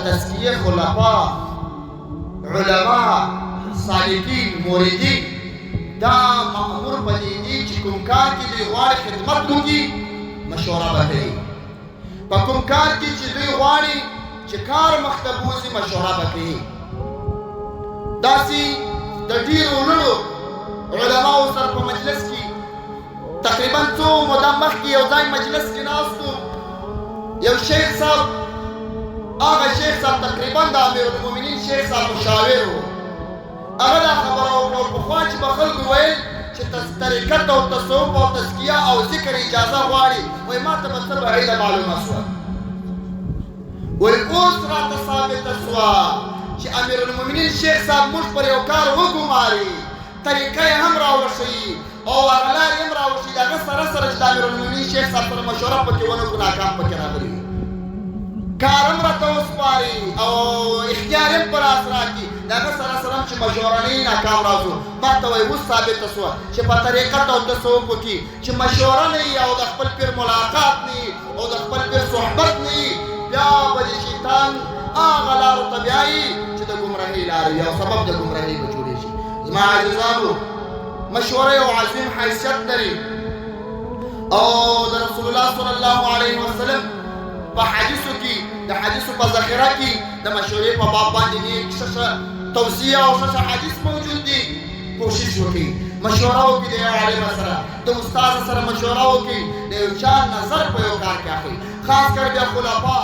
تزکیه خلفا علما صالحین موردین دا مأمور پدې دي چې کوم کار کې دوی غواړي خدمت وکړي مشوره به کوي په کوم کار کې چې دوی غواړي چې کار مخته بوځي مشوره به کوي داسې د ډېرو لوړو علماو سره په مجلس کې تقریبا څو موده مخکې یو ځای مجلس کې ناست وو یو شیخ صاحب هغه شیخ صاحب تقریبا د امیرالمؤمنین شیخ صاحب مشاور و هغه دا خبره وکړه پخوا چې به خلکو ویل چې طریقت او تصوف او تزکیه او ذکر اجازه غواړي وایي ما ته به څه بعیده معلومه شوه وایي اوس راته ثابته شوه چې امیرالمؤمنین شیخ صاحب موږ پر یو کار وګماري طریقه یې هم راوښیي او هغه لارې هم راوښیي د هغه سره سره چې د امیرالمؤمنین شیخ صاحب سره مشوره پکې ونه کړو ناکام پکې راغلي کار هم راته وسپاري او اختیار هم په لاس راکړي د هغه سره سره هم چې مشوره نه وي ناکام راځو ما ته وایي اوس ثابته شوه چې په طریقت او تصوفو کې چې مشوره نه وي او د خپل پیر ملاقات نه وي او د خپل پیر صحبت نه وي بیا به د شیطان هغه لارو ته بیایي چې د ګمراهۍ لارې او سبب د ګمراهۍ به جوړې شي زما عزیزانو مشوره یو عظیم حیثیت لري او د رسول الله صلی الله علیه وسلم په حدیثو کې د حدیثو په ذخیره کې د مشورې په باب باندې نیک ښه توصیه او ښه حدیث موجود دي کوشش وکړئ مشوره وکړئ د یو عالم سره د استاد سره مشوره وکړئ د یو چا نظر په یو کار کې اخلئ خاص کر بیا خلفا